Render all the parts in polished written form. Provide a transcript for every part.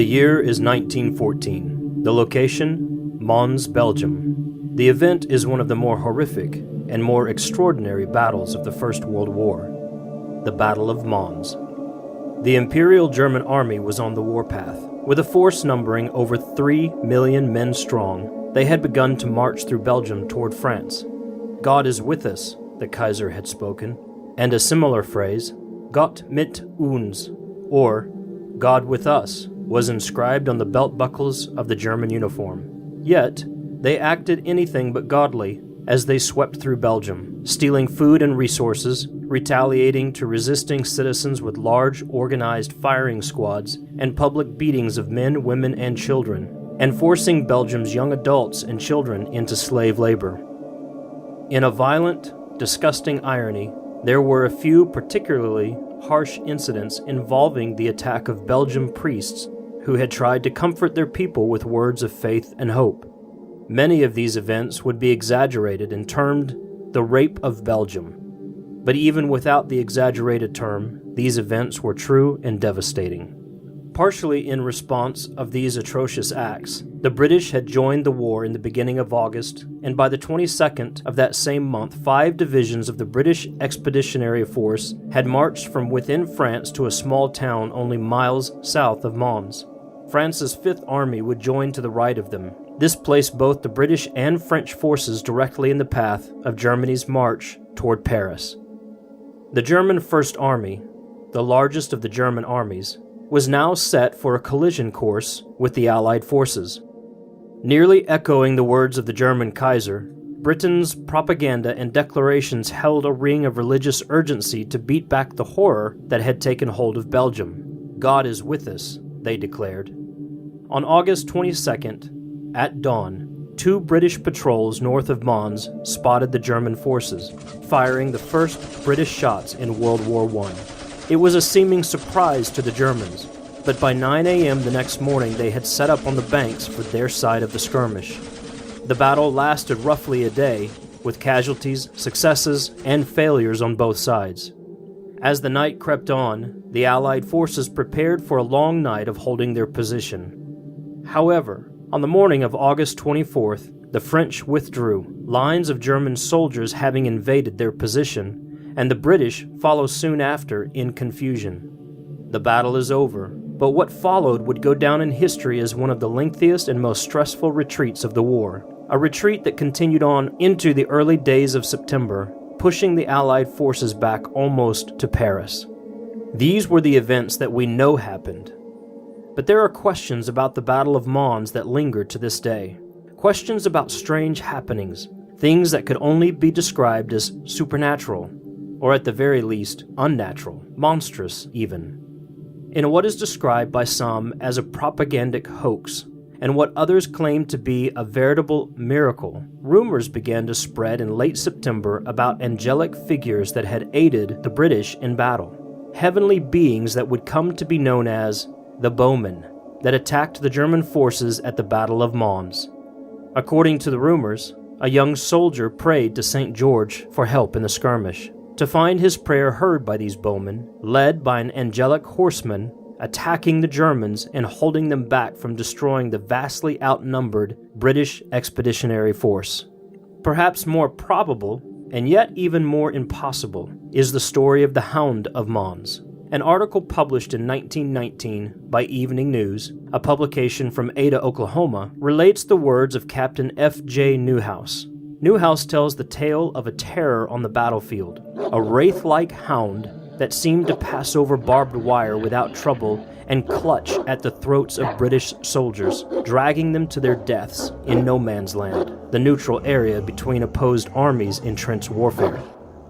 The year is 1914. The location, Mons, Belgium. The event is one of the more horrific and more extraordinary battles of the First World War, the Battle of Mons. The Imperial German Army was on the warpath. With a force numbering over 3 million men strong, they had begun to march through Belgium toward France. God is with us, the Kaiser had spoken, and a similar phrase, Gott mit uns, or God with us, was inscribed on the belt buckles of the German uniform. Yet, they acted anything but godly as they swept through Belgium, stealing food and resources, retaliating to resisting citizens with large, organized firing squads and public beatings of men, women, and children, and forcing Belgium's young adults and children into slave labor. In a violent, disgusting irony, there were a few particularly harsh incidents involving the attack of Belgian priests who had tried to comfort their people with words of faith and hope. Many of these events would be exaggerated and termed the Rape of Belgium. But even without the exaggerated term, these events were true and devastating. Partially in response of these atrocious acts, the British had joined the war in the beginning of August, and by the 22nd of that same month, 5 divisions of the British Expeditionary Force had marched from within France to a small town only miles south of Mons. France's Fifth Army would join to the right of them. This placed both the British and French forces directly in the path of Germany's march toward Paris. The German First Army, the largest of the German armies, was now set for a collision course with the Allied forces. Nearly echoing the words of the German Kaiser, Britain's propaganda and declarations held a ring of religious urgency to beat back the horror that had taken hold of Belgium. God is with us, they declared. On August 22nd, at dawn, 2 British patrols north of Mons spotted the German forces, firing the first British shots in World War I. It was a seeming surprise to the Germans, but by 9 a.m. the next morning they had set up on the banks for their side of the skirmish. The battle lasted roughly a day, with casualties, successes, and failures on both sides. As the night crept on, the Allied forces prepared for a long night of holding their position. However, on the morning of August 24th, the French withdrew, lines of German soldiers having invaded their position, and the British follow soon after in confusion. The battle is over, but what followed would go down in history as one of the lengthiest and most stressful retreats of the war, a retreat that continued on into the early days of September, pushing the Allied forces back almost to Paris. These were the events that we know happened. But there are questions about the Battle of Mons that linger to this day. Questions about strange happenings, things that could only be described as supernatural, or at the very least, unnatural, monstrous even. In what is described by some as a propagandic hoax, and what others claim to be a veritable miracle, rumors began to spread in late September about angelic figures that had aided the British in battle, heavenly beings that would come to be known as the Bowmen, that attacked the German forces at the Battle of Mons. According to the rumors, a young soldier prayed to St. George for help in the skirmish, to find his prayer heard by these bowmen, led by an angelic horseman, attacking the Germans and holding them back from destroying the vastly outnumbered British Expeditionary Force. Perhaps more probable, and yet even more impossible, is the story of the Hound of Mons. An article published in 1919 by Evening News, a publication from Ada, Oklahoma, relates the words of Captain F.J. Newhouse. Newhouse tells the tale of a terror on the battlefield, a wraith-like hound that seemed to pass over barbed wire without trouble and clutch at the throats of British soldiers, dragging them to their deaths in no man's land, the neutral area between opposed armies in trench warfare.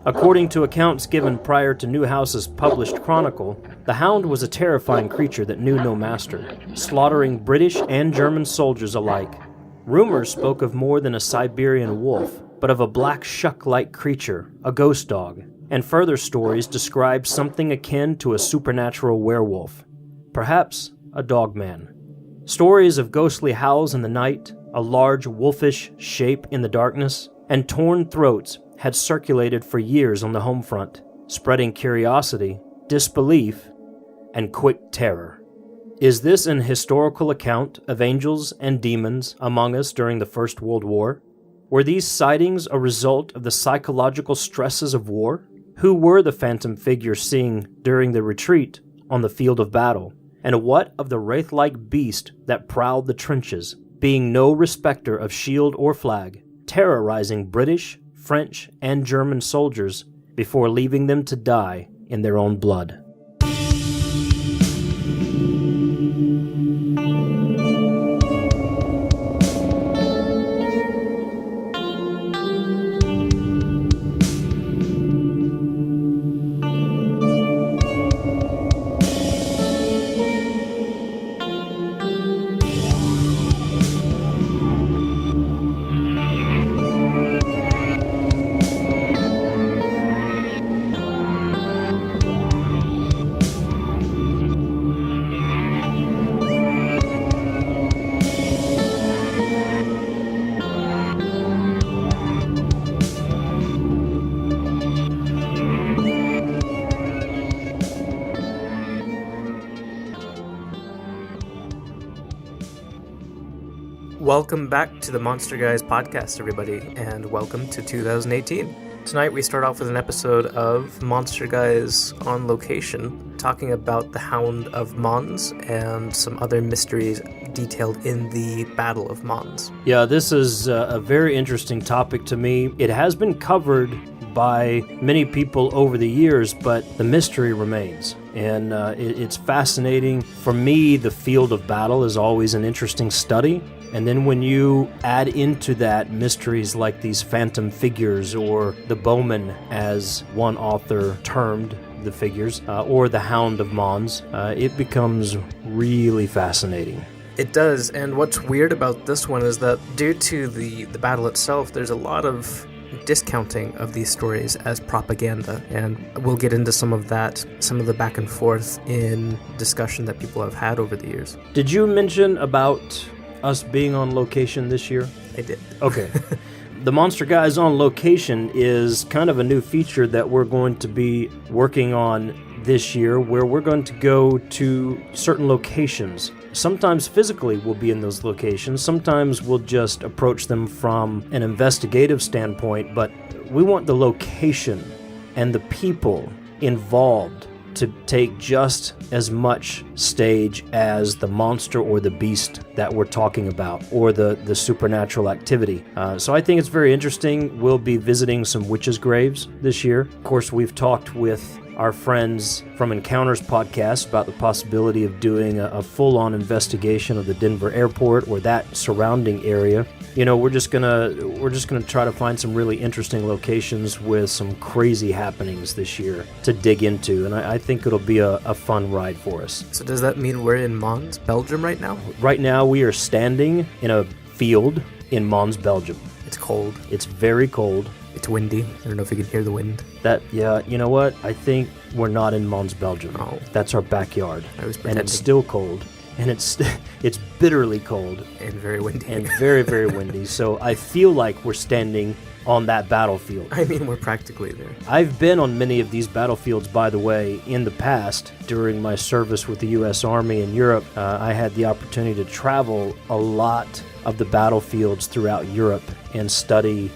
According to accounts given prior to Newhouse's published chronicle, the hound was a terrifying creature that knew no master, slaughtering British and German soldiers alike. Rumors spoke of more than a Siberian wolf, but of a black shuck-like creature, a ghost dog, and further stories described something akin to a supernatural werewolf, perhaps a dogman. Stories of ghostly howls in the night, a large wolfish shape in the darkness, and torn throats had circulated for years on the home front, spreading curiosity, disbelief, and quick terror. Is this an historical account of angels and demons among us during the First World War? Were these sightings a result of the psychological stresses of war? Who were the phantom figures seen during the retreat on the field of battle? And what of the wraith-like beast that prowled the trenches, being no respecter of shield or flag, terrorizing British, French, and German soldiers before leaving them to die in their own blood? Welcome back to the Monster Guys podcast, everybody, and welcome to 2018. Tonight we start off with an episode of Monster Guys on Location, talking about the Hound of Mons and some other mysteries detailed in the Battle of Mons. Yeah, this is a very interesting topic to me. It has been covered by many people over the years, but the mystery remains. And it's fascinating. For me, the field of battle is always an interesting study. And then when you add into that mysteries like these phantom figures, or the Bowmen, as one author termed the figures, or the Hound of Mons, it becomes really fascinating. It does, and what's weird about this one is that due to the battle itself, there's a lot of discounting of these stories as propaganda, and we'll get into some of that, some of the back and forth in discussion that people have had over the years. Did you mention about us being on location this year? I did. Okay. The Monster Guys on Location is kind of a new feature that we're going to be working on this year, where we're going to go to certain locations. Sometimes physically we'll be in those locations, sometimes we'll just approach them from an investigative standpoint, but we want the location and the people involved to take just as much stage as the monster or the beast that we're talking about, or the supernatural activity. So I think it's very interesting. We'll be visiting some witches' graves this year. Of course, we've talked with our friends from Encounters podcast about the possibility of doing a full-on investigation of the Denver airport or that surrounding area. You know, we're just gonna try to find some really interesting locations with some crazy happenings this year to dig into, and I think it'll be a fun ride for us. So does that mean we're in Mons, Belgium right now? Right now we are standing in a field in Mons, Belgium. It's cold. It's very cold. It's windy. I don't know if you can hear the wind. Yeah, you know what? I think we're not in Mons, Belgium. Oh. That's our backyard. I was pretending. And it's still cold. And it's bitterly cold. And very windy. And very, very windy. So I feel like we're standing on that battlefield. I mean, we're practically there. I've been on many of these battlefields, by the way, in the past. During my service with the U.S. Army in Europe, I had the opportunity to travel a lot of the battlefields throughout Europe and study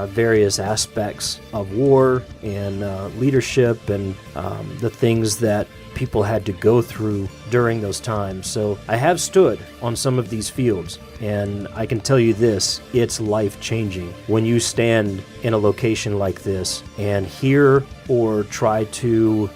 various aspects of war and leadership and the things that people had to go through during those times. So I have stood on some of these fields, and I can tell you this, it's life-changing when you stand in a location like this and hear or try to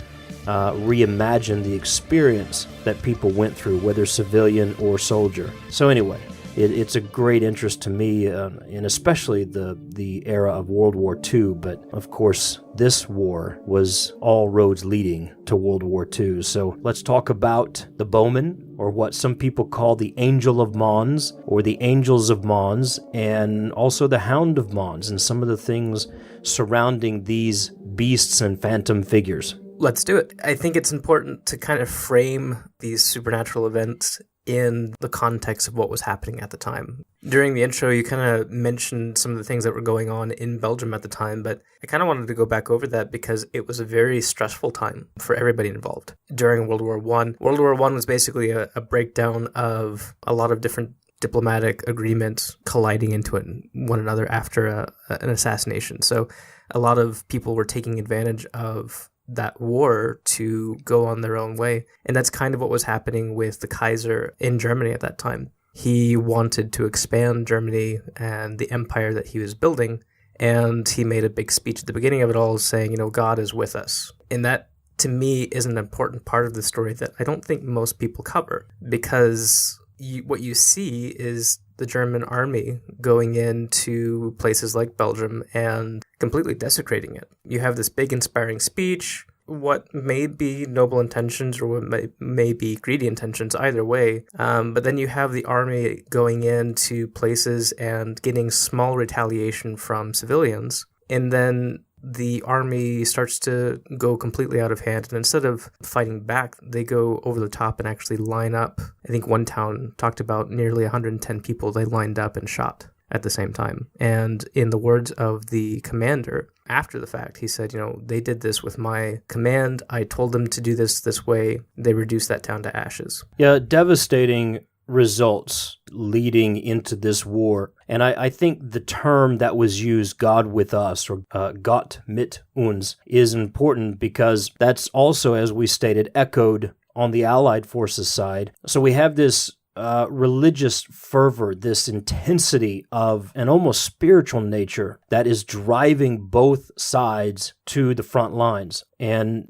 reimagine the experience that people went through, whether civilian or soldier. So anyway, it's a great interest to me, and especially the era of World War II. But of course, this war was all roads leading to World War II. So let's talk about the Bowmen, or what some people call the Angel of Mons, or the Angels of Mons, and also the Hound of Mons, and some of the things surrounding these beasts and phantom figures. Let's do it. I think it's important to kind of frame these supernatural events in the context of what was happening at the time. During the intro, you kind of mentioned some of the things that were going on in Belgium at the time, but I kind of wanted to go back over that because it was a very stressful time for everybody involved. During World War I, World War I was basically a breakdown of a lot of different diplomatic agreements colliding into one another after an assassination. So a lot of people were taking advantage of that war to go on their own way. And that's kind of what was happening with the Kaiser in Germany at that time. He wanted to expand Germany and the empire that he was building, and he made a big speech at the beginning of it all saying, God is with us. And that, to me, is an important part of the story that I don't think most people cover, because what you see is the German army going into places like Belgium and completely desecrating it. You have this big inspiring speech, what may be noble intentions or what may be greedy intentions, either way. But then you have the army going into places and getting small retaliation from civilians. And then the army starts to go completely out of hand. And instead of fighting back, they go over the top and actually line up. I think one town talked about nearly 110 people they lined up and shot at the same time. And in the words of the commander, after the fact, he said, they did this with my command. I told them to do this way. They reduced that town to ashes. Yeah, devastating results leading into this war. And I think the term that was used, God with us, or Gott mit uns, is important because that's also, as we stated, echoed on the Allied forces side. So we have this religious fervor, this intensity of an almost spiritual nature that is driving both sides to the front lines. And,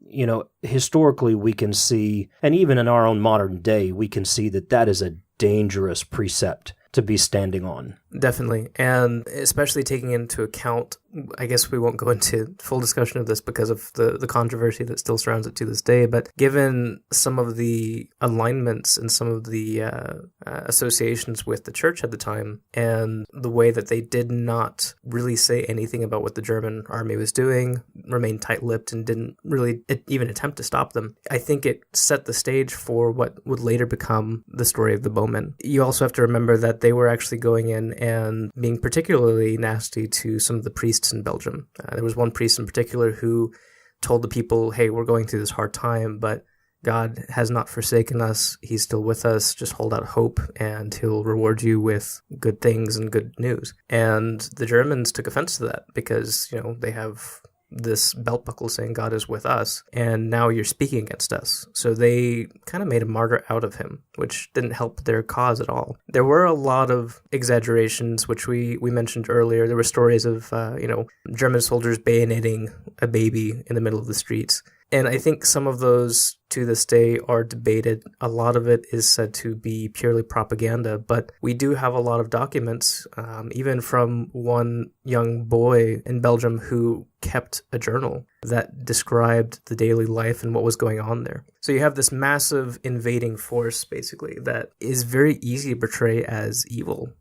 historically we can see, and even in our own modern day, we can see that is a dangerous precept to be standing on. Definitely. And especially taking into account, I guess we won't go into full discussion of this because of the controversy that still surrounds it to this day, but given some of the alignments and some of the associations with the church at the time and the way that they did not really say anything about what the German army was doing, remained tight-lipped and didn't really even attempt to stop them, I think it set the stage for what would later become the story of the Bowmen. You also have to remember that they were actually going in and being particularly nasty to some of the priests in Belgium. There was one priest in particular who told the people, hey, we're going through this hard time, but God has not forsaken us. He's still with us. Just hold out hope and he'll reward you with good things and good news. And the Germans took offense to that because, they have this belt buckle saying God is with us, and now you're speaking against us. So they kind of made a martyr out of him, which didn't help their cause at all. There were a lot of exaggerations, which we mentioned earlier. There were stories of, German soldiers bayoneting a baby in the middle of the streets. And I think some of those to this day are debated. A lot of it is said to be purely propaganda, but we do have a lot of documents, even from one young boy in Belgium who kept a journal that described the daily life and what was going on there. So you have this massive invading force, basically, that is very easy to portray as evil.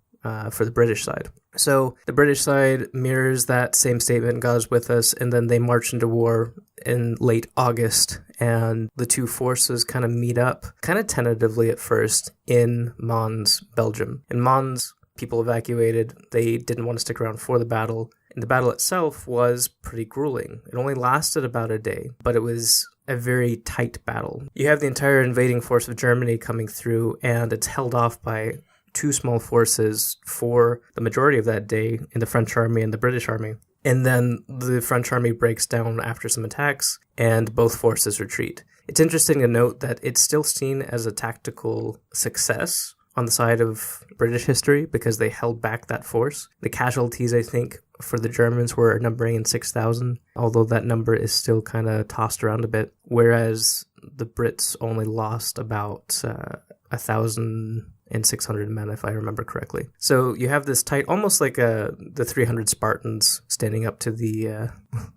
For the British side. So the British side mirrors that same statement, God is with us, and then they march into war in late August, and the two forces kind of meet up, kind of tentatively at first, in Mons, Belgium. In Mons, people evacuated. They didn't want to stick around for the battle, and the battle itself was pretty grueling. It only lasted about a day, but it was a very tight battle. You have the entire invading force of Germany coming through, and it's held off by two small forces for the majority of that day in the French army and the British army. And then the French army breaks down after some attacks and both forces retreat. It's interesting to note that it's still seen as a tactical success on the side of British history because they held back that force. The casualties, I think, for the Germans were numbering in 6,000, although that number is still kind of tossed around a bit, whereas the Brits only lost about 1,600 men, if I remember correctly. So you have this tight, almost like the 300 Spartans standing up to the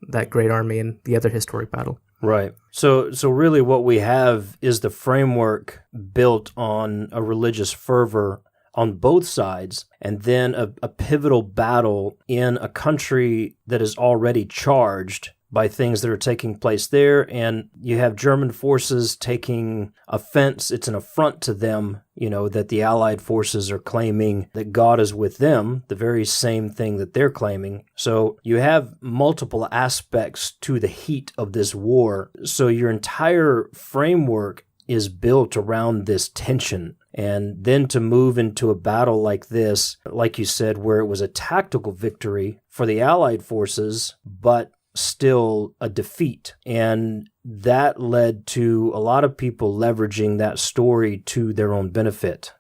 that great army in the other historic battle. Right. So really what we have is the framework built on a religious fervor on both sides, and then a pivotal battle in a country that is already charged by things that are taking place there, and you have German forces taking offense. It's an affront to them, that the Allied forces are claiming that God is with them, the very same thing that they're claiming. So you have multiple aspects to the heat of this war. So your entire framework is built around this tension. And then to move into a battle like this, like you said, where it was a tactical victory for the Allied forces, but still a defeat. And that led to a lot of people leveraging that story to their own benefit.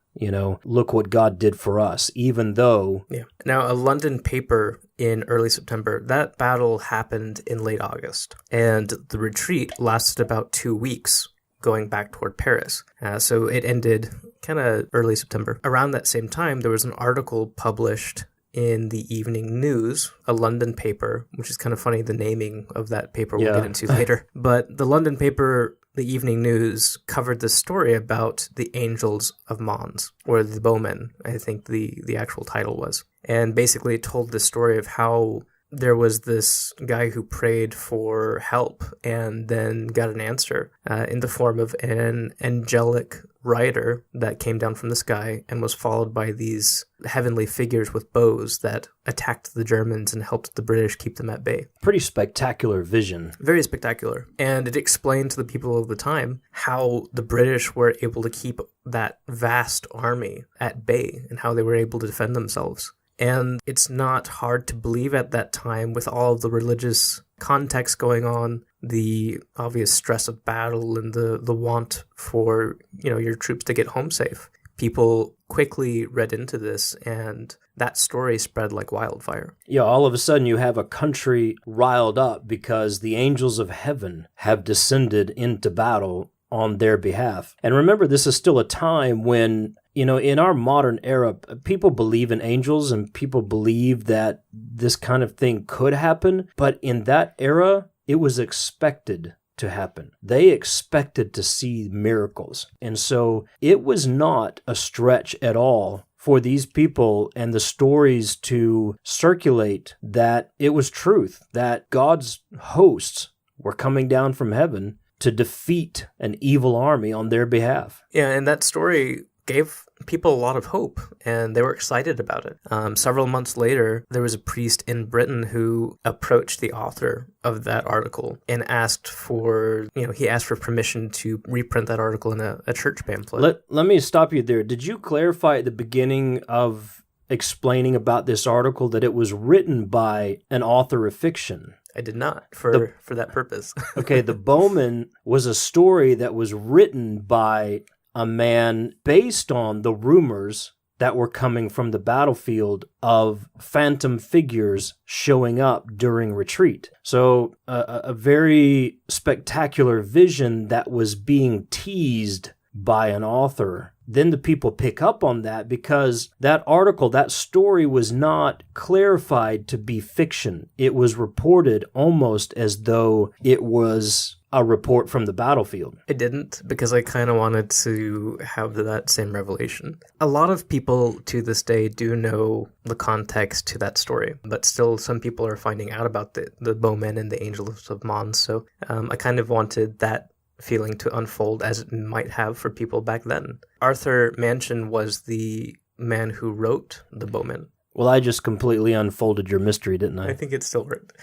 Look what God did for us, even though... Yeah. Now, a London paper in early September, that battle happened in late August, and the retreat lasted about 2 weeks, going back toward Paris. So it ended kind of early September. Around that same time, there was an article published in the Evening News, a London paper, which is kind of funny, the naming of that paper we'll get into later. But the London paper, the Evening News, covered this story about the Angels of Mons, or the Bowmen, I think the actual title was. And basically it told the story of how there was this guy who prayed for help and then got an answer in the form of an angelic rider that came down from the sky and was followed by these heavenly figures with bows that attacked the Germans and helped the British keep them at bay. Pretty spectacular vision. Very spectacular. And it explained to the people of the time how the British were able to keep that vast army at bay and how they were able to defend themselves. And it's not hard to believe at that time, with all of the religious context going on, the obvious stress of battle and the want for, your troops to get home safe. People quickly read into this, and that story spread like wildfire. Yeah, all of a sudden you have a country riled up because the angels of heaven have descended into battle on their behalf. And remember, this is still a time when, in our modern era, people believe in angels and people believe that this kind of thing could happen. But in that era, it was expected to happen. They expected to see miracles. And so it was not a stretch at all for these people and the stories to circulate that it was truth, that God's hosts were coming down from heaven to defeat an evil army on their behalf. Yeah, and that story gave people a lot of hope, and they were excited about it. Several months later, there was a priest in Britain who approached the author of that article and asked for, he asked for permission to reprint that article in a church pamphlet. Let me stop you there. Did you clarify at the beginning of explaining about this article that it was written by an author of fiction? I did not, for that purpose. Okay, the Bowmen was a story that was written by a man based on the rumors that were coming from the battlefield of phantom figures showing up during retreat. So a very spectacular vision that was being teased by an author. Then the people pick up on that because that article, that story was not clarified to be fiction. It was reported almost as though it was a report from the battlefield. I didn't, because I kind of wanted to have that same revelation. A lot of people to this day do know the context to that story, but still some people are finding out about the Bowmen and the Angels of Mons. So I kind of wanted that feeling to unfold as it might have for people back then. Arthur Mansion was the man who wrote the Bowmen. Well, I just completely unfolded your mystery, didn't I? I think it still worked.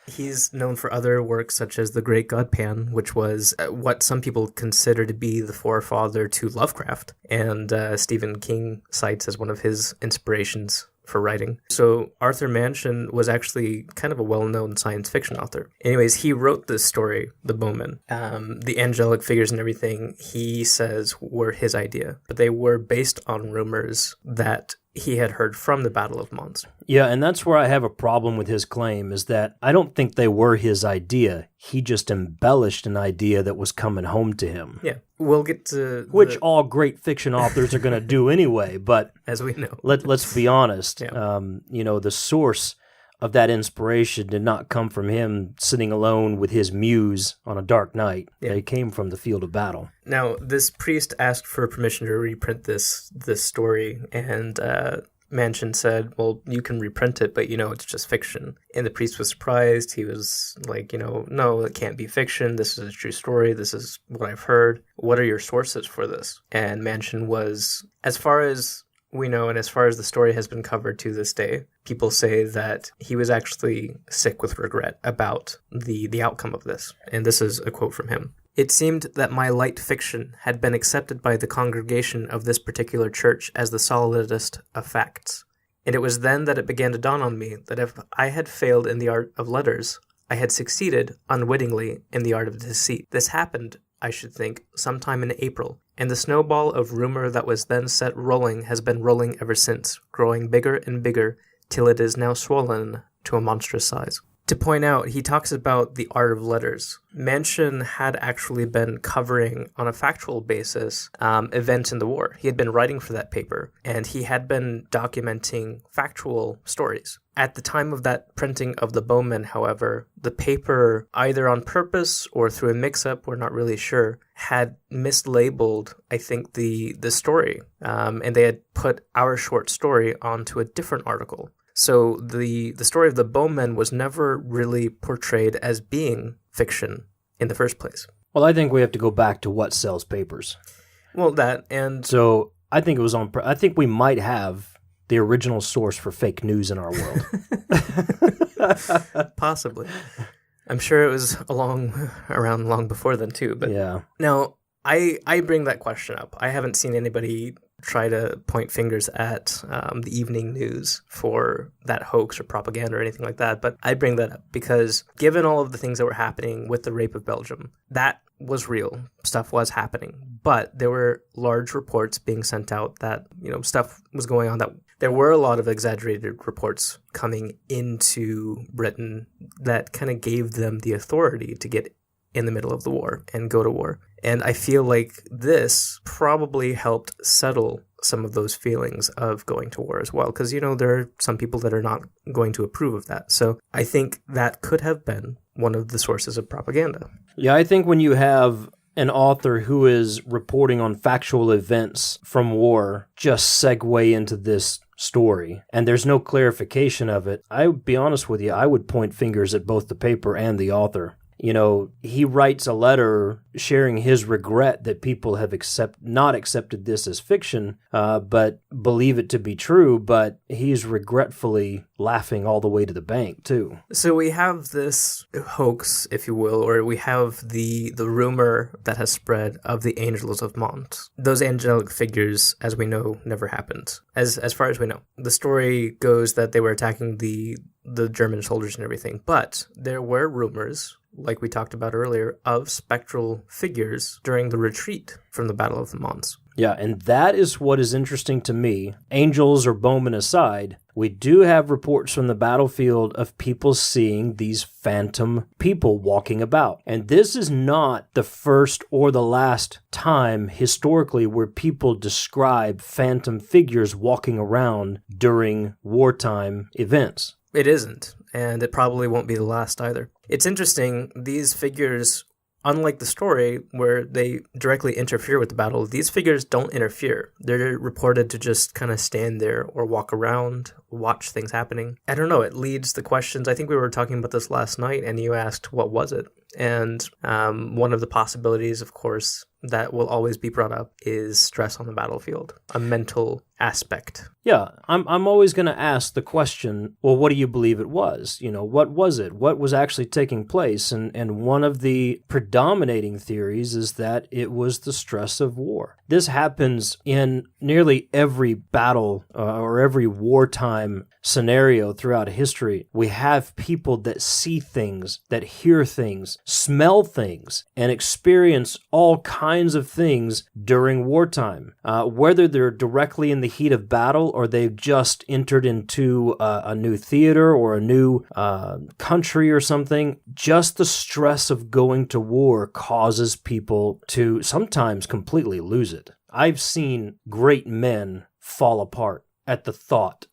He's known for other works such as The Great God Pan, which was what some people consider to be the forefather to Lovecraft, and Stephen King cites as one of his inspirations for writing. So Arthur Mansion was actually kind of a well-known science fiction author. Anyways, he wrote this story, The Bowmen. The angelic figures and everything, he says, were his idea, but they were based on rumors that he had heard from the Battle of Mons. Yeah, and that's where I have a problem with his claim, is that I don't think they were his idea. He just embellished an idea that was coming home to him. Yeah, we'll get to... Which all great fiction authors are going to do anyway, but... As we know. Let's be honest. Yeah. The source of that inspiration did not come from him sitting alone with his muse on a dark night. Yeah. They came from the field of battle. Now, this priest asked for permission to reprint this story, and Mansion said, well, you can reprint it, but, it's just fiction. And the priest was surprised. He was like, no, it can't be fiction. This is a true story. This is what I've heard. What are your sources for this? And Mansion was, as far as we know, and as far as the story has been covered to this day, people say that he was actually sick with regret about the outcome of this. And this is a quote from him. It seemed that my light fiction had been accepted by the congregation of this particular church as the solidest of facts. And it was then that it began to dawn on me that if I had failed in the art of letters, I had succeeded unwittingly in the art of deceit. This happened, I should think, sometime in April, and the snowball of rumor that was then set rolling has been rolling ever since, growing bigger and bigger, till it is now swollen to a monstrous size. To point out, he talks about the art of letters. Mansion had actually been covering, on a factual basis, events in the war. He had been writing for that paper, and he had been documenting factual stories. At the time of that printing of the Bowmen, however, the paper, either on purpose or through a mix-up, we're not really sure, had mislabeled, I think, the story. And they had put our short story onto a different article. So the story of the Bowmen was never really portrayed as being fiction in the first place. Well, I think we have to go back to what sells papers. Well, that and... So I think it was on... I think we might have the original source for fake news in our world. Possibly. I'm sure it was around long before then too. But yeah. Now, I bring that question up. I haven't seen anybody try to point fingers at the evening news for that hoax or propaganda or anything like that. But I bring that up because given all of the things that were happening with the rape of Belgium, that was real. Stuff was happening. But there were large reports being sent out that, stuff was going on. That there were a lot of exaggerated reports coming into Britain that kind of gave them the authority to get in the middle of the war and go to war. And I feel like this probably helped settle some of those feelings of going to war as well. Because, there are some people that are not going to approve of that. So I think that could have been one of the sources of propaganda. Yeah, I think when you have an author who is reporting on factual events from war just segue into this story, and there's no clarification of it, I would be honest with you, I would point fingers at both the paper and the author. He writes a letter sharing his regret that people have not accepted this as fiction, but believe it to be true, but he's regretfully laughing all the way to the bank, too. So we have this hoax, if you will, or we have the rumor that has spread of the Angels of Mons. Those angelic figures, as we know, never happened, as far as we know. The story goes that they were attacking the German soldiers and everything, but there were rumors, like we talked about earlier, of spectral figures during the retreat from the Battle of the Mons. Yeah, and that is what is interesting to me. Angels or Bowmen aside, we do have reports from the battlefield of people seeing these phantom people walking about. And this is not the first or the last time historically where people describe phantom figures walking around during wartime events. It isn't, and it probably won't be the last either. It's interesting, these figures, unlike the story where they directly interfere with the battle, these figures don't interfere. They're reported to just kind of stand there or walk around, watch things happening. I don't know, it leads the questions. I think we were talking about this last night, and you asked, what was it? And one of the possibilities, of course, that will always be brought up is stress on the battlefield, a mental aspect. Yeah, I'm always going to ask the question, well, what do you believe it was? What was it? What was actually taking place? And one of the predominating theories is that it was the stress of war. This happens in nearly every battle or every wartime scenario throughout history. We have people that see things, that hear things, smell things, and experience all kinds of things during wartime. Whether they're directly in the heat of battle or they've just entered into a new theater or a new country or something, just the stress of going to war causes people to sometimes completely lose it. I've seen great men fall apart at the thought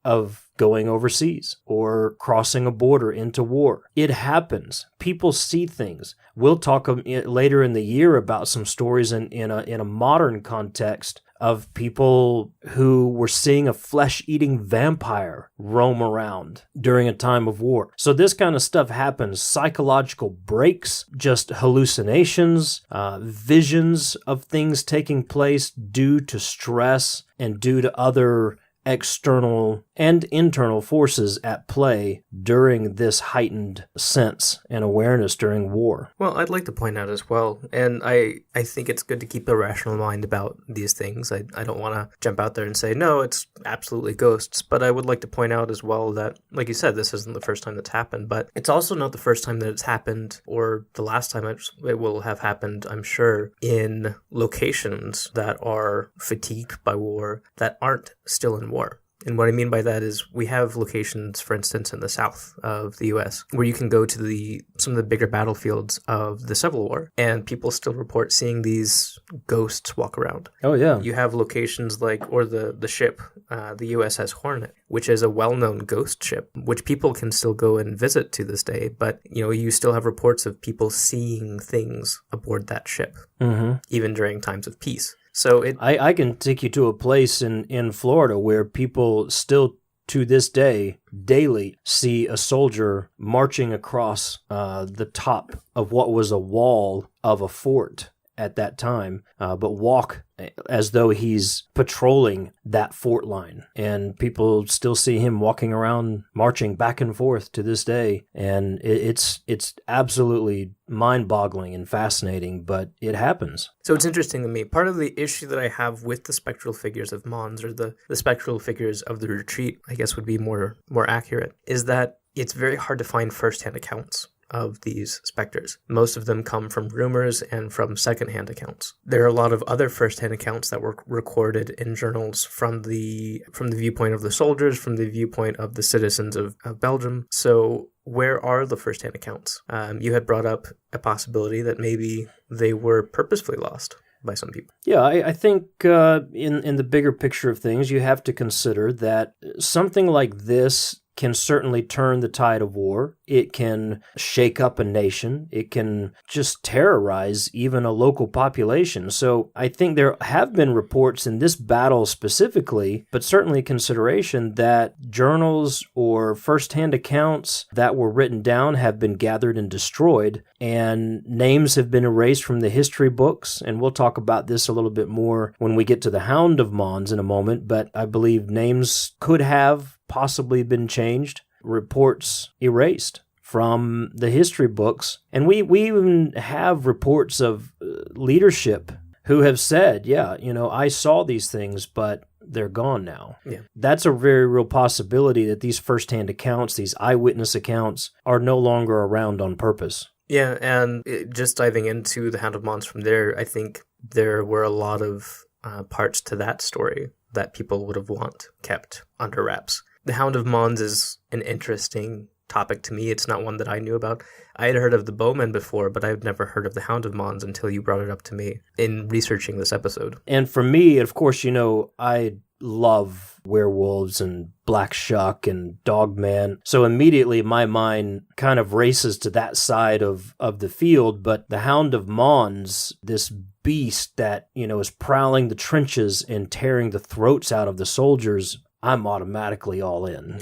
of going overseas or crossing a border into war. It happens. People see things. We'll talk later in the year about some stories in a modern context of people who were seeing a flesh-eating vampire roam around during a time of war. So this kind of stuff happens. Psychological breaks, just hallucinations, visions of things taking place due to stress and due to other external and internal forces at play during this heightened sense and awareness during war. Well, I'd like to point out as well, and I think it's good to keep a rational mind about these things. I don't want to jump out there and say, no, it's absolutely ghosts, but I would like to point out as well that, like you said, this isn't the first time that's happened, but it's also not the first time that it's happened, or the last time it will have happened, I'm sure, in locations that are fatigued by war, that aren't still in war. And what I mean by that is we have locations, for instance, in the south of the U.S., where you can go to some of the bigger battlefields of the Civil War, and people still report seeing these ghosts walk around. Oh, yeah. You have locations or the ship, the USS Hornet, which is a well-known ghost ship, which people can still go and visit to this day. But, you still have reports of people seeing things aboard that ship, even during times of peace. So I can take you to a place in Florida where people still to this day daily see a soldier marching across the top of what was a wall of a fort at that time, but walk as though he's patrolling that fort line. And people still see him walking around, marching back and forth to this day. And it's absolutely mind-boggling and fascinating, but it happens. So it's interesting to me. Part of the issue that I have with the spectral figures of Mons, or the spectral figures of the retreat, I guess would be more accurate, is that it's very hard to find first-hand accounts of these specters. Most of them come from rumors and from second-hand accounts. There are a lot of other first-hand accounts that were recorded in journals from the viewpoint of the soldiers, from the viewpoint of the citizens of Belgium. So where are the first-hand accounts? You had brought up a possibility that maybe they were purposefully lost by some people. Yeah, I think in the bigger picture of things, you have to consider that something like this can certainly turn the tide of war. It can shake up a nation. It can just terrorize even a local population. So I think there have been reports in this battle specifically, but certainly consideration that journals or first-hand accounts that were written down have been gathered and destroyed, and names have been erased from the history books. And we'll talk about this a little bit more when we get to the Hound of Mons in a moment, but I believe names could have possibly been changed, reports erased from the history books. And we even have reports of leadership who have said, I saw these things, but they're gone now. Yeah. That's a very real possibility that these first-hand accounts, these eyewitness accounts, are no longer around on purpose. Yeah, and just diving into the Hound of Mons from there, I think there were a lot of parts to that story that people would have want kept under wraps. The Hound of Mons is an interesting topic to me. It's not one that I knew about. I had heard of the Bowmen before, but I've never heard of the Hound of Mons until you brought it up to me in researching this episode. And for me, of course, I love werewolves and black shuck and dogman. So immediately my mind kind of races to that side of the field. But the Hound of Mons, this beast that, is prowling the trenches and tearing the throats out of the soldiers, I'm automatically all in.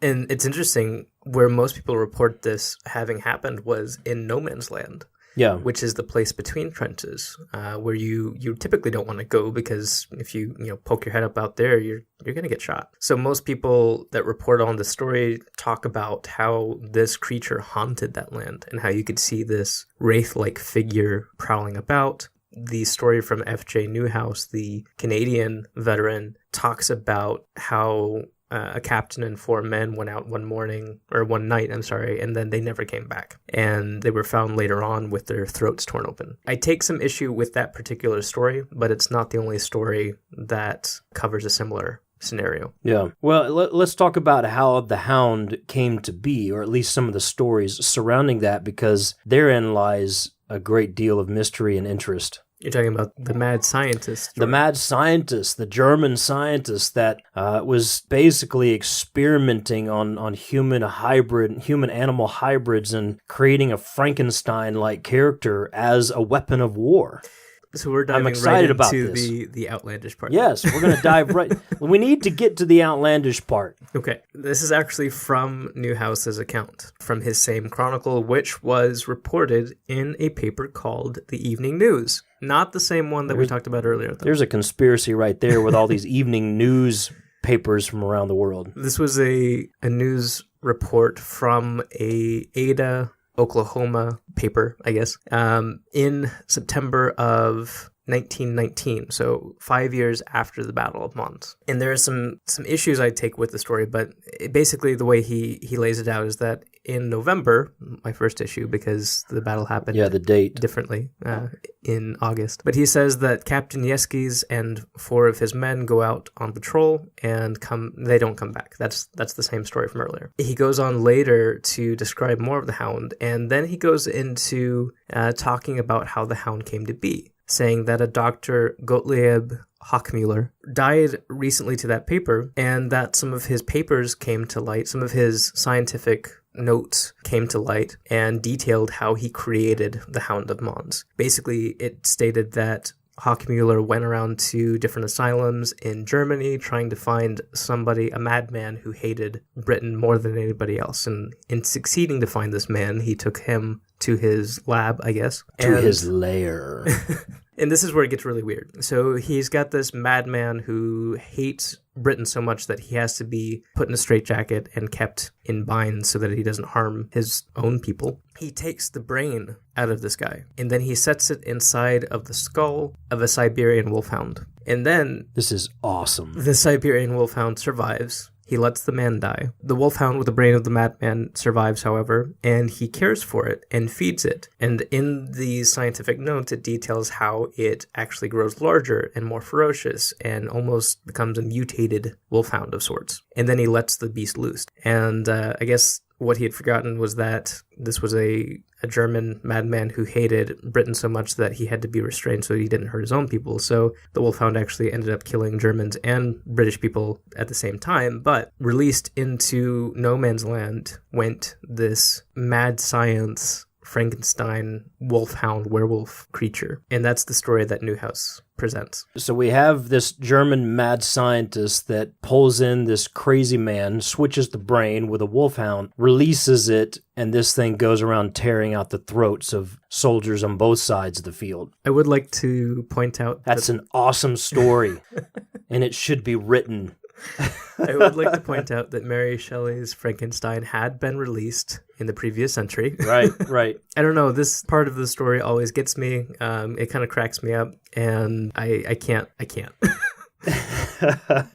And it's interesting, where most people report this having happened was in no man's land. Yeah. Which is the place between trenches, where you typically don't want to go, because if you poke your head up out there, you're going to get shot. So most people that report on the story talk about how this creature haunted that land and how you could see this wraith-like figure prowling about. The story from F.J. Newhouse, the Canadian veteran, talks about how a captain and 4 men went out one night, and then they never came back. And they were found later on with their throats torn open. I take some issue with that particular story, but it's not the only story that covers a similar scenario. Yeah. Well, let's talk about how the Hound came to be, or at least some of the stories surrounding that, because therein lies a great deal of mystery and interest. You're talking about the mad scientist. The mad scientist, the German scientist that was basically experimenting on human-animal hybrids and creating a Frankenstein-like character as a weapon of war. So we're I'm diving excited right about into this. the outlandish part. Yes, we're going to dive right. We need to get to the outlandish part. Okay. This is actually from Newhouse's account, from his same chronicle, which was reported in a paper called The Evening News. Not the same one that we talked about earlier, though. There's a conspiracy right there with all these evening news papers from around the world. This was a news report from a Ada, Oklahoma paper, I guess, in September of 1919, so 5 years after the Battle of Mons. And there are some issues I take with the story, but basically the way he lays it out is that in November, my first issue, because the battle happened the date differently in August. But he says that Captain Yeskis and 4 of his men go out on patrol and they don't come back. That's the same story from earlier. He goes on later to describe more of the Hound, and then he goes into talking about how the Hound came to be, saying that a Dr. Gottlieb Hochmuller died recently to that paper, and that some of his papers came to light, some of his scientific notes came to light and detailed how he created the Hound of Mons. Basically, it stated that Hochmuller went around to different asylums in Germany trying to find somebody, a madman who hated Britain more than anybody else. And in succeeding to find this man, he took him to his lab, I guess. To his lair. And this is where it gets really weird. So he's got this madman who hates Britain so much that he has to be put in a straitjacket and kept in binds so that he doesn't harm his own people. He takes the brain out of this guy, and then he sets it inside of the skull of a Siberian wolfhound. And then... This is awesome. The Siberian wolfhound survives. He lets the man die. The wolfhound with the brain of the madman survives, however, and he cares for it and feeds it. And in these scientific notes, it details how it actually grows larger and more ferocious and almost becomes a mutated wolfhound of sorts. And then he lets the beast loose. And I guess what he had forgotten was that this was a German madman who hated Britain so much that he had to be restrained so he didn't hurt his own people. So the wolfhound actually ended up killing Germans and British people at the same time. But released into no man's land went this mad science Frankenstein wolfhound werewolf creature. And that's the story that Newhouse presents. So we have this German mad scientist that pulls in this crazy man, switches the brain with a wolfhound, releases it, and this thing goes around tearing out the throats of soldiers on both sides of the field. I would like to point out that's an awesome story, and it should be written. I would like to point out that Mary Shelley's Frankenstein had been released in the previous century. Right. I don't know, this part of the story always gets me. It kind of cracks me up, and I can't.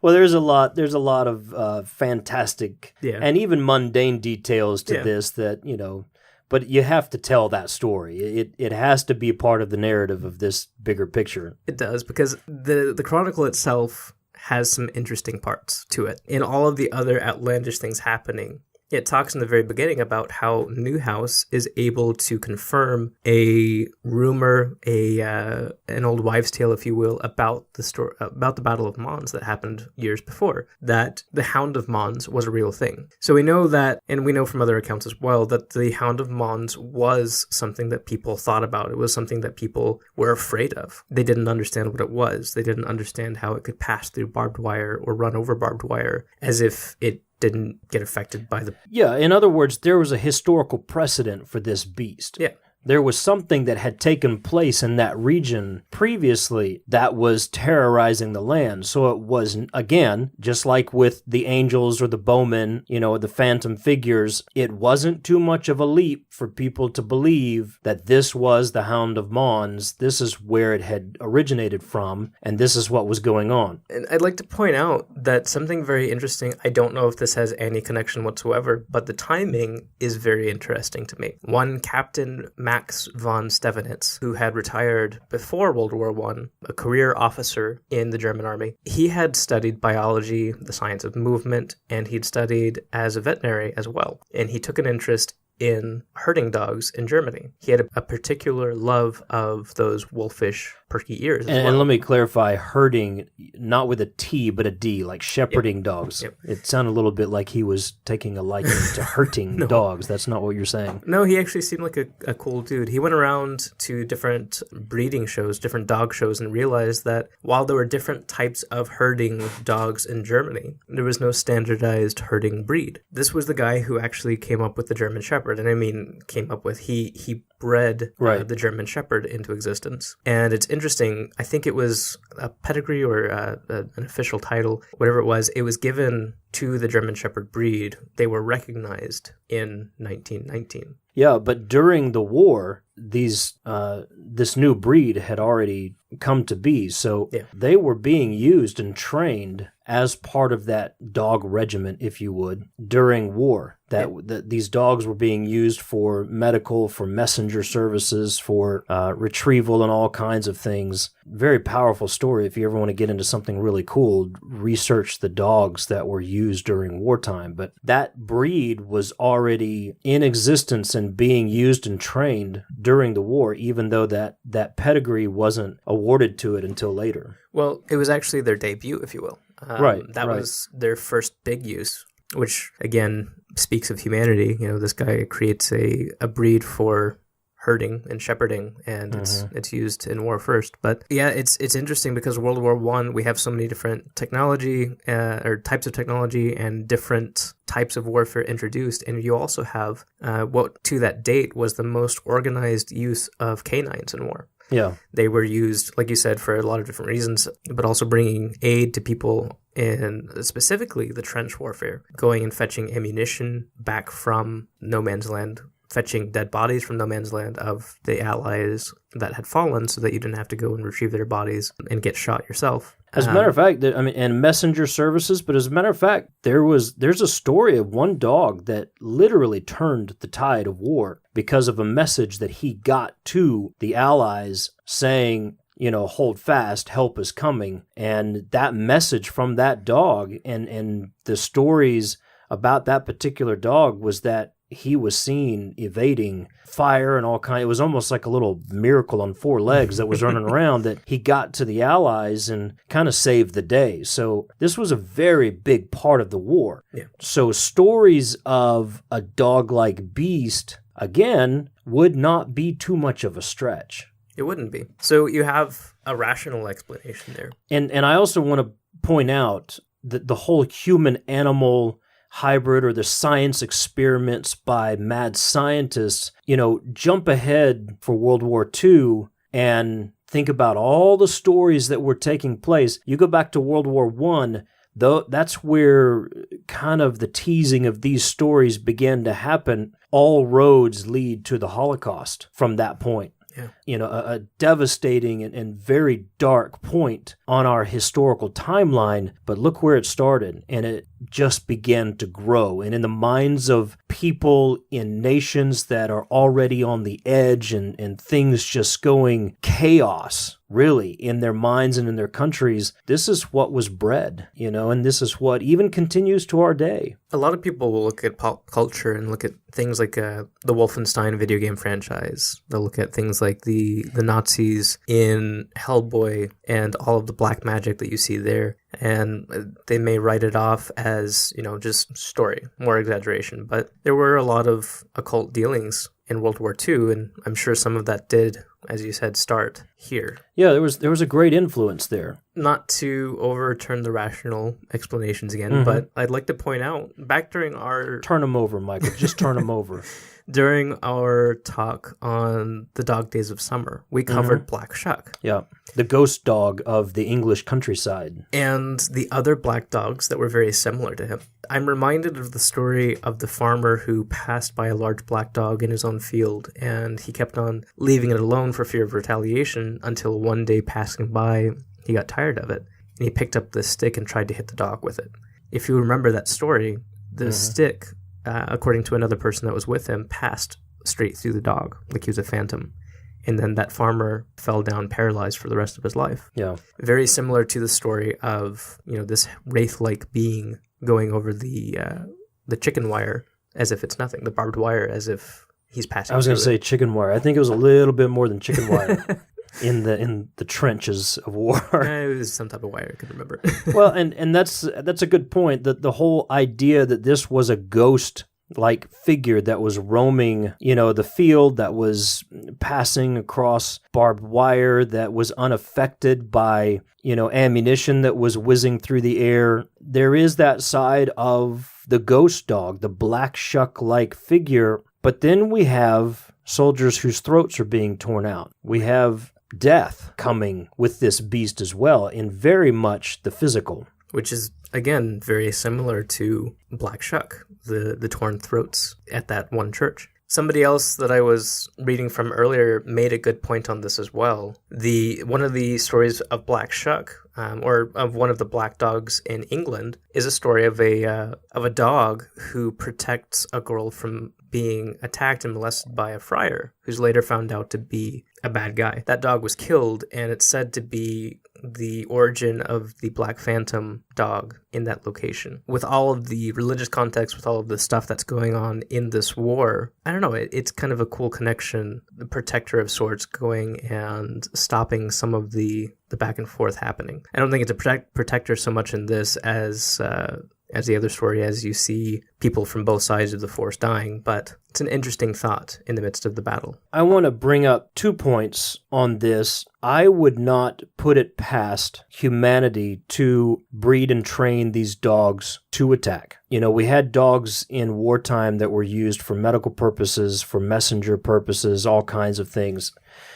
Well, there's a lot of fantastic and even mundane details to this that, but you have to tell that story. It has to be part of the narrative of this bigger picture. It does, because the chronicle itself has some interesting parts to it. In all of the other outlandish things happening, it talks in the very beginning about how Newhouse is able to confirm a rumor, an old wives' tale, if you will, about the story, about the Battle of Mons that happened years before, that the Hound of Mons was a real thing. So we know that, and we know from other accounts as well, that the Hound of Mons was something that people thought about. It was something that people were afraid of. They didn't understand what it was. They didn't understand how it could pass through barbed wire or run over barbed wire, as if it didn't get affected by the... Yeah, in other words, there was a historical precedent for this beast. Yeah. There was something that had taken place in that region previously that was terrorizing the land. So it was, again, just like with the angels or the bowmen, the phantom figures, it wasn't too much of a leap for people to believe that this was the Hound of Mons. This is where it had originated from, and this is what was going on. And I'd like to point out that something very interesting, I don't know if this has any connection whatsoever, but the timing is very interesting to me. One Captain Max von Stevenitz, who had retired before World War I, a career officer in the German army. He had studied biology, the science of movement, and he'd studied as a veterinary as well. And he took an interest in herding dogs in Germany. He had a particular love of those wolfish perky ears as And, well. and let me clarify, herding, not with a T, but a D, like shepherding dogs. Yep. It sounded a little bit like he was taking a liking to hurting dogs. That's not what you're saying. No, he actually seemed like a cool dude. He went around to different breeding shows, different dog shows, and realized that while there were different types of herding dogs in Germany, there was no standardized herding breed. This was the guy who actually came up with the German Shepherd. And I mean, he bred the German Shepherd into existence. And it's interesting, I think it was a pedigree or an official title, whatever it was given to the German Shepherd breed. They were recognized in 1919. Yeah, but during the war, this new breed had already come to be. So they were being used and trained as part of that dog regiment, if you would, during war. That these dogs were being used for medical, for messenger services, for retrieval and all kinds of things. Very powerful story. If you ever want to get into something really cool, research the dogs that were used during wartime. But that breed was already in existence and being used and trained during the war, even though that pedigree wasn't awarded to it until later. Well, it was actually their debut, if you will. That was their first big use, which, again, speaks of humanity. You know, this guy creates a breed for herding and shepherding, and it's used in war first. But yeah, it's interesting because World War I, we have so many different technology or types of technology and different types of warfare introduced, and you also have what to that date was the most organized use of canines in war. Yeah. They were used, like you said, for a lot of different reasons, but also bringing aid to people in specifically the trench warfare, going and fetching ammunition back from no man's land, fetching dead bodies from no man's land of the allies that had fallen so that you didn't have to go and retrieve their bodies and get shot yourself. As a matter of fact, and messenger services, but as a matter of fact, there's a story of one dog that literally turned the tide of war because of a message that he got to the Allies saying, you know, hold fast, help is coming. And that message from that dog and the stories about that particular dog was that he was seen evading fire and all kinds. It was almost like a little miracle on four legs that was running around that he got to the Allies and kind of saved the day. So this was a very big part of the war. Yeah. So stories of a dog-like beast, again, would not be too much of a stretch. It wouldn't be. So you have a rational explanation there. And I also want to point out that the whole human-animal hybrid or the science experiments by mad scientists, you know, jump ahead for World War II and think about all the stories that were taking place. You go back to World War I, though, that's where kind of the teasing of these stories began to happen. All roads lead to the Holocaust from that point. Yeah. You know, a devastating and very dark point on our historical timeline, but look where it started, and it just began to grow. And in the minds of people in nations that are already on the edge and things just going chaos, really, in their minds and in their countries, this is what was bred, you know, and this is what even continues to our day. A lot of people will look at pop culture and look at things like the Wolfenstein video game franchise. They'll look at things like the Nazis in Hellboy and all of the black magic that you see there. And they may write it off as, you know, just story, more exaggeration. But there were a lot of occult dealings in World War II, and I'm sure some of that did, as you said, start here. Yeah, there was a great influence there. Not to overturn the rational explanations again, but I'd like to point out, back during our... Turn them over, Michael. Just turn them over. During our talk on the Dog Days of Summer, we covered Black Shuck. Yeah, the ghost dog of the English countryside. And the other black dogs that were very similar to him. I'm reminded of the story of the farmer who passed by a large black dog in his own field, and he kept on leaving it alone for fear of retaliation until one day passing by, he got tired of it, and he picked up the stick and tried to hit the dog with it. If you remember that story, the stick, according to another person that was with him, passed straight through the dog, like he was a phantom. And then that farmer fell down paralyzed for the rest of his life. Yeah. Very similar to the story of, you know, this wraith-like being going over the chicken wire as if it's nothing, the barbed wire as if he's passing. I was going to say chicken wire. I think it was a little bit more than chicken wire. in the trenches of war. It was some type of wire, I couldn't remember. Well, and that's a good point, that the whole idea that this was a ghost-like figure that was roaming, the field, that was passing across barbed wire, that was unaffected by, ammunition that was whizzing through the air. There is that side of the ghost dog, the black shuck-like figure, but then we have soldiers whose throats are being torn out. We have death coming with this beast as well, in very much the physical. Which is, again, very similar to Black Shuck, the torn throats at that one church. Somebody else that I was reading from earlier made a good point on this as well. One of the stories of Black Shuck, or of one of the black dogs in England, is a story of a dog who protects a girl from being attacked and molested by a friar, who's later found out to be a bad guy. That dog was killed, and it's said to be the origin of the Black Phantom dog in that location. With all of the religious context, with all of the stuff that's going on in this war, I don't know, it's kind of a cool connection, the protector of sorts going and stopping some of the back and forth happening. I don't think it's a protector so much in this as the other story, as you see people from both sides of the force dying, but it's an interesting thought in the midst of the battle. I want to bring up 2 points on this. I would not put it past humanity to breed and train these dogs to attack. We had dogs in wartime that were used for medical purposes, for messenger purposes, all kinds of things.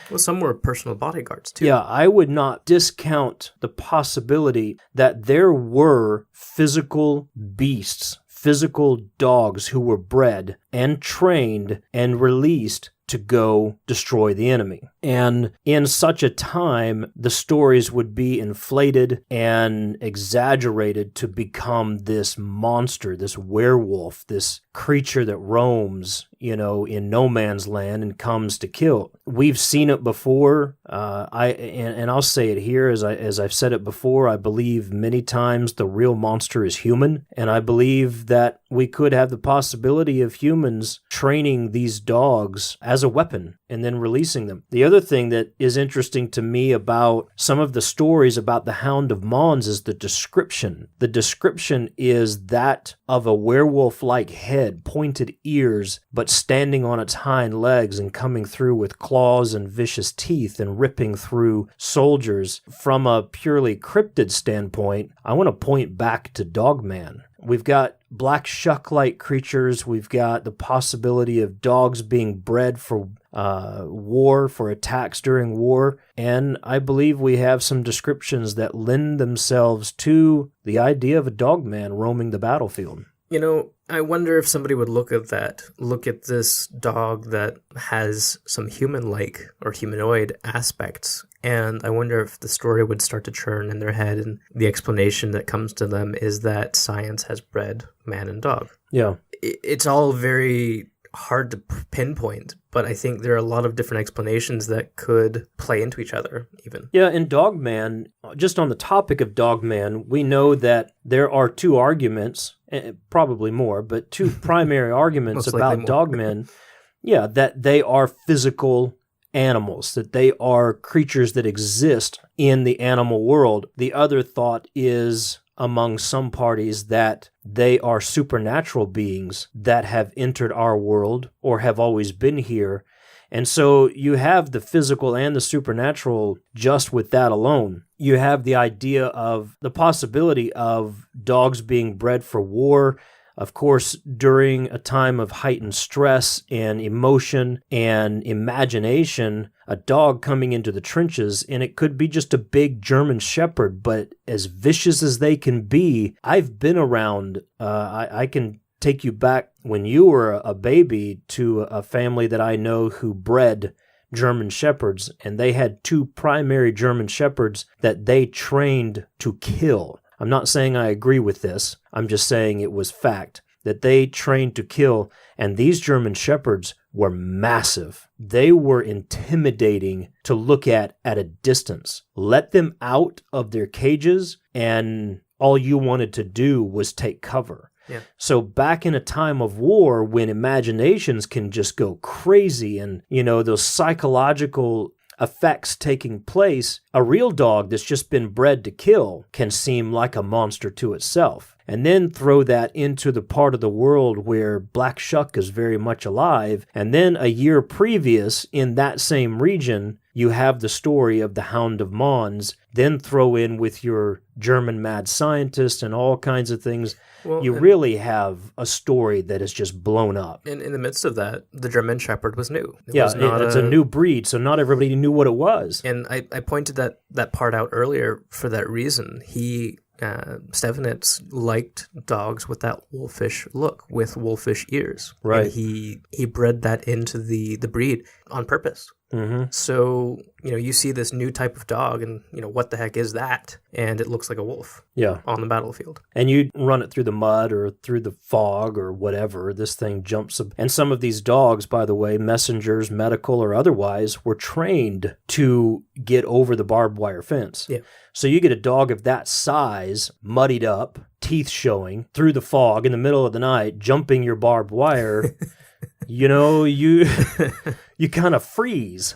Well, some were personal bodyguards, too. Yeah, I would not discount the possibility that there were physical beasts, physical dogs who were bred and trained and released to go destroy the enemy. And in such a time, the stories would be inflated and exaggerated to become this monster, this werewolf, this creature that roams, in no man's land and comes to kill. We've seen it before. I'll say it here as I've said it before. I believe many times the real monster is human, and I believe that we could have the possibility of humans training these dogs as a weapon and then releasing them. The other thing that is interesting to me about some of the stories about the Hound of Mons is the description. The description is that of a werewolf-like head, pointed ears, but standing on its hind legs and coming through with claws and vicious teeth and ripping through soldiers. From a purely cryptid standpoint, I want to point back to Dogman. We've got black shuck-like creatures. We've got the possibility of dogs being bred for war, for attacks during war. And I believe we have some descriptions that lend themselves to the idea of a dogman roaming the battlefield. I wonder if somebody would look at this dog that has some human-like or humanoid aspects, and I wonder if the story would start to churn in their head, and the explanation that comes to them is that science has bred man and dog. Yeah. It's all very hard to pinpoint, but I think there are a lot of different explanations that could play into each other, even. Yeah, in Dogman, just on the topic of Dogman, we know that there are 2 arguments, probably more, but 2 primary arguments about Dogmen. Yeah, that they are physical animals, that they are creatures that exist in the animal world. The other thought is, among some parties, that they are supernatural beings that have entered our world or have always been here. And so you have the physical and the supernatural just with that alone. You have the idea of the possibility of dogs being bred for war. Of course, during a time of heightened stress and emotion and imagination, a dog coming into the trenches, and it could be just a big German Shepherd, but as vicious as they can be, I've been around, I can take you back when you were a baby to a family that I know who bred German Shepherds, and they had 2 primary German Shepherds that they trained to kill. I'm not saying I agree with this. I'm just saying it was fact that they trained to kill, and these German Shepherds were massive. They were intimidating to look at a distance. Let them out of their cages, and all you wanted to do was take cover. Yeah. So back in a time of war when imaginations can just go crazy and, those psychological effects taking place, a real dog that's just been bred to kill can seem like a monster to itself. And then throw that into the part of the world where Black Shuck is very much alive, and then a year previous in that same region, you have the story of the Hound of Mons, then throw in with your German mad scientist and all kinds of things. Well, you really have a story that is just blown up. In the midst of that, the German Shepherd was new. It's a new breed, so not everybody knew what it was. And I pointed that part out earlier for that reason. Stefanitz liked dogs with that wolfish look, with wolfish ears. Right. And he bred that into the breed on purpose. Mm-hmm. So, you see this new type of dog and, what the heck is that? And it looks like a wolf on the battlefield. And you run it through the mud or through the fog or whatever, this thing jumps up. And some of these dogs, by the way, messengers, medical or otherwise, were trained to get over the barbed wire fence. Yeah. So you get a dog of that size, muddied up, teeth showing, through the fog in the middle of the night, jumping your barbed wire. You kind of freeze.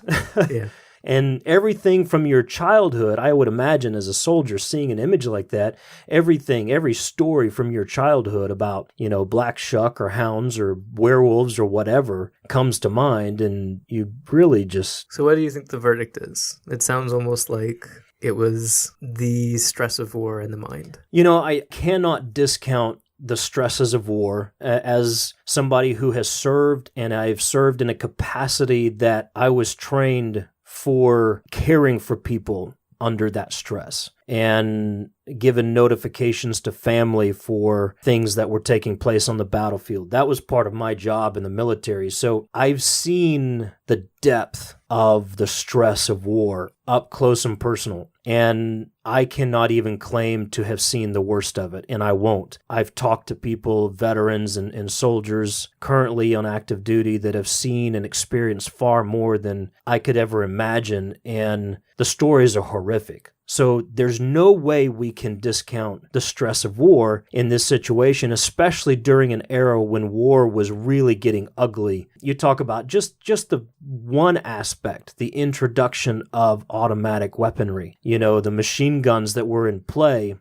Yeah. And everything from your childhood, I would imagine as a soldier seeing an image like that, every story from your childhood about, Black Shuck or hounds or werewolves or whatever comes to mind, and you really just... So what do you think the verdict is? It sounds almost like it was the stress of war in the mind. I cannot discount the stresses of war as somebody who has served, and I've served in a capacity that I was trained for caring for people under that stress and given notifications to family for things that were taking place on the battlefield. That was part of my job in the military. So I've seen the depth of the stress of war up close and personal. And I cannot even claim to have seen the worst of it, and I won't. I've talked to people, veterans and soldiers currently on active duty that have seen and experienced far more than I could ever imagine, and the stories are horrific. So there's no way we can discount the stress of war in this situation, especially during an era when war was really getting ugly. You talk about just the one aspect, the introduction of automatic weaponry, the machine guns that were in play.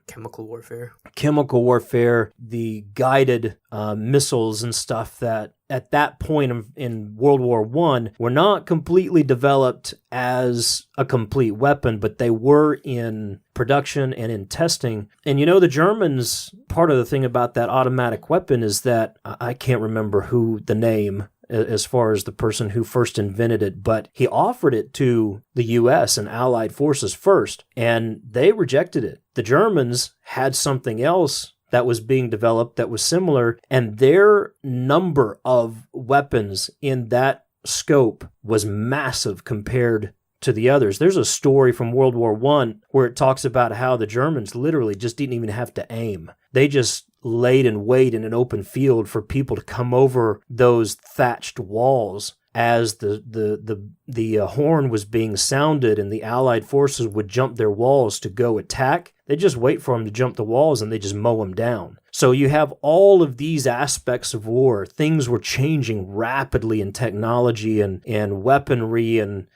Chemical warfare, the guided missiles and stuff that at that point in World War I were not completely developed as a complete weapon, but they were in production and in testing. And the Germans, part of the thing about that automatic weapon is that I can't remember who the name as far as the person who first invented it, but he offered it to the U.S. and Allied forces first, and they rejected it. The Germans had something else that was being developed that was similar, and their number of weapons in that scope was massive compared to the others. There's a story from World War I where it talks about how the Germans literally just didn't even have to aim. They just laid in wait in an open field for people to come over those thatched walls as the horn was being sounded and the Allied forces would jump their walls to go attack. They just wait for them to jump the walls and they just mow them down. So you have all of these aspects of war. Things were changing rapidly in technology and weaponry, and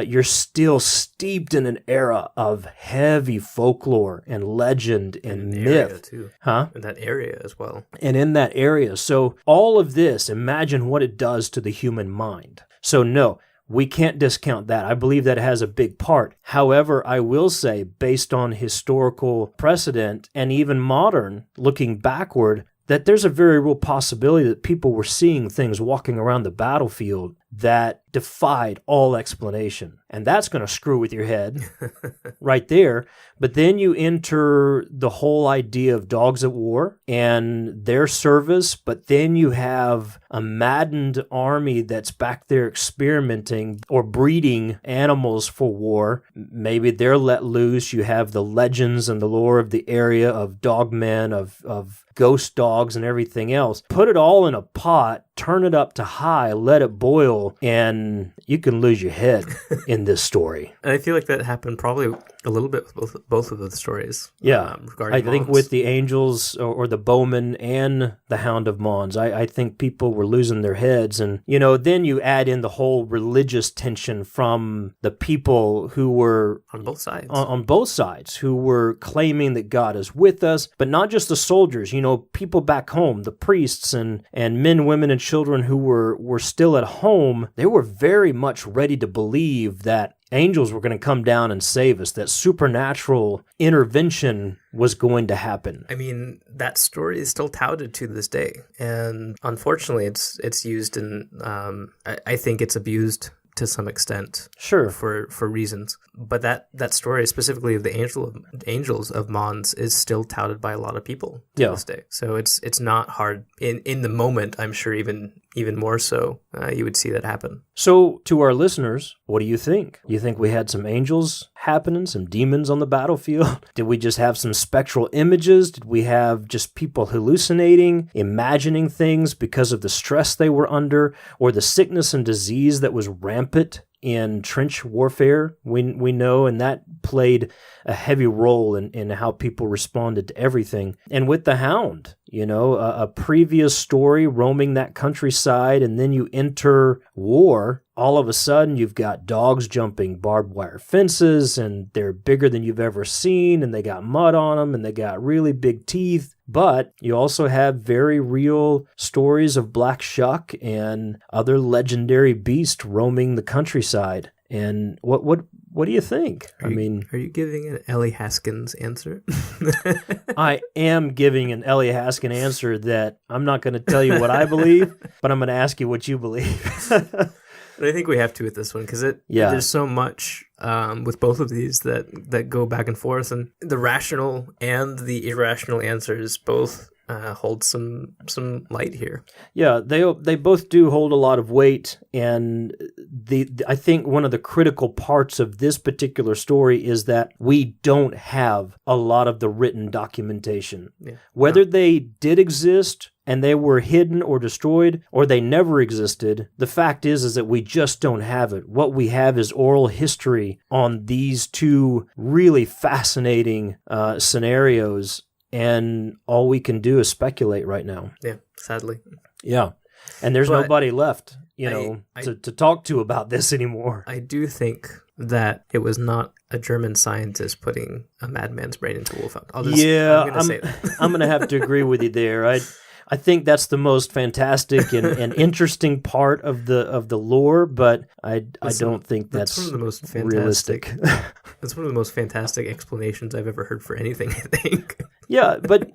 you're still steeped in an era of heavy folklore and legend and myth. Too. Huh? In that area as well. And in that area. So all of this, imagine what it does to the human mind. So no, we can't discount that. I believe that has a big part. However, I will say, based on historical precedent and even modern, looking backward, that there's a very real possibility that people were seeing things walking around the battlefield that defied all explanation. And that's going to screw with your head right there. But then you enter the whole idea of dogs at war and their service, but then you have a maddened army that's back there experimenting or breeding animals for war. Maybe they're let loose. You have the legends and the lore of the area of dogmen, of ghost dogs and everything else. Put it all in a pot, turn it up to high, let it boil, and you can lose your head in this story. And I feel like that happened probably a little bit with both of the stories. Yeah, regarding I think Mons. with the Angels or the Bowmen and the Hound of Mons, I think people were losing their heads. And, then you add in the whole religious tension from the people who were on both sides. On both sides, who were claiming that God is with us, but not just the soldiers, people back home, the priests and men, women, and children who were still at home. They were very much ready to believe that angels were going to come down and save us, that supernatural intervention was going to happen. I mean, that story is still touted to this day, and unfortunately it's used in I think it's abused to some extent, sure, for reasons. But that story specifically of the angels of Mons is still touted by a lot of people to this day. So it's not hard in the moment. I'm sure even more so, you would see that happen. So, to our listeners, what do you think? You think we had some angels happening, some demons on the battlefield? Did we just have some spectral images? Did we have just people hallucinating, imagining things because of the stress they were under, or the sickness and disease that was rampant in trench warfare? We know, and that played a heavy role in how people responded to everything. And with the Hound, a previous story roaming that countryside, and then you enter war. All of a sudden, you've got dogs jumping barbed wire fences, and they're bigger than you've ever seen, and they got mud on them, and they got really big teeth. But you also have very real stories of Black Shuck and other legendary beasts roaming the countryside. And what do you think? Are you giving an Ellie Haskins answer? I am giving an Ellie Haskins answer that I'm not going to tell you what I believe, but I'm going to ask you what you believe. And I think we have to with this one because there's so much with both of these that go back and forth, and the rational and the irrational answers both hold some light here. Yeah, they both do hold a lot of weight, and I think one of the critical parts of this particular story is that we don't have a lot of the written documentation. Yeah. Whether they did exist and they were hidden or destroyed, or they never existed, the fact is that we just don't have it. What we have is oral history on these two really fascinating scenarios, and all we can do is speculate right now. Yeah, sadly. Yeah, and there's nobody left, to talk to about this anymore. I do think that it was not a German scientist putting a madman's brain into Wolfhound. I'm going to have to agree with you there. I think that's the most fantastic and interesting part of the lore, but I don't think that's one of the most realistic. That's one of the most fantastic explanations I've ever heard for anything, I think. Yeah, but,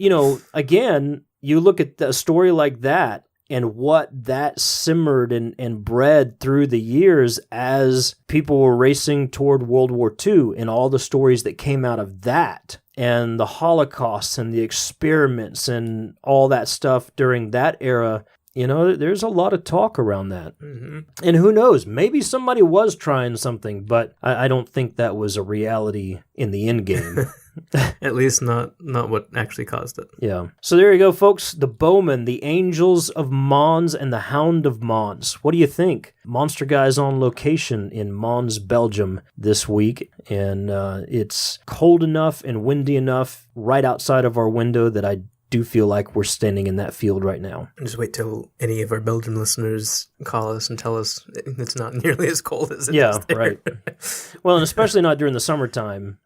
again, you look at a story like that and what that simmered and bred through the years as people were racing toward World War II, and all the stories that came out of that, and the Holocaust and the experiments and all that stuff during that era. There's a lot of talk around that. Mm-hmm. And who knows, maybe somebody was trying something, but I don't think that was a reality in the end game. At least not what actually caused it. Yeah. So there you go, folks. The Bowmen, the Angels of Mons, and the Hound of Mons. What do you think? Monster Guys on location in Mons, Belgium this week. And it's cold enough and windy enough right outside of our window that I do feel like we're standing in that field right now. Just wait till any of our Belgian listeners call us and tell us it's not nearly as cold as it is there. Right. Well, and especially not during the summertime.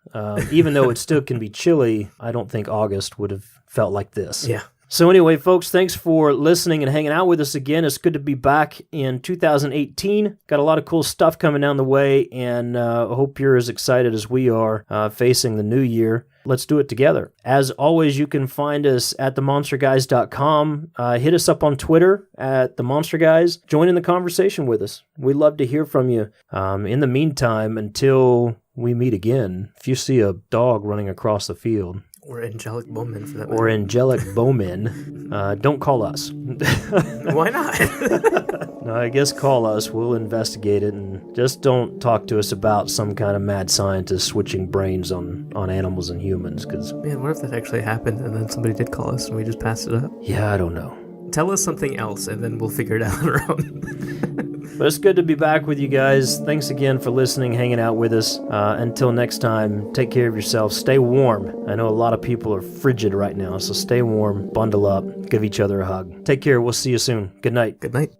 Even though it still can be chilly, I don't think August would have felt like this. Yeah. So anyway, folks, thanks for listening and hanging out with us again. It's good to be back in 2018. Got a lot of cool stuff coming down the way, and I hope you're as excited as we are facing the new year. Let's do it together. As always, you can find us at themonsterguys.com. Hit us up on Twitter at themonsterguys. Join in the conversation with us. We'd love to hear from you. In the meantime, until we meet again, if you see a dog running across the field, or angelic bowmen for that matter. Or angelic bowmen, don't call us. Why not? No, I guess call us. We'll investigate it, and just don't talk to us about some kind of mad scientist switching brains on animals and humans. Cause, man, what if that actually happened and then somebody did call us and we just passed it up? Yeah, I don't know. Tell us something else, and then we'll figure it out on our own. But it's good to be back with you guys. Thanks again for listening, hanging out with us. Until next time, take care of yourself. Stay warm. I know a lot of people are frigid right now, so stay warm, bundle up, give each other a hug. Take care. We'll see you soon. Good night. Good night.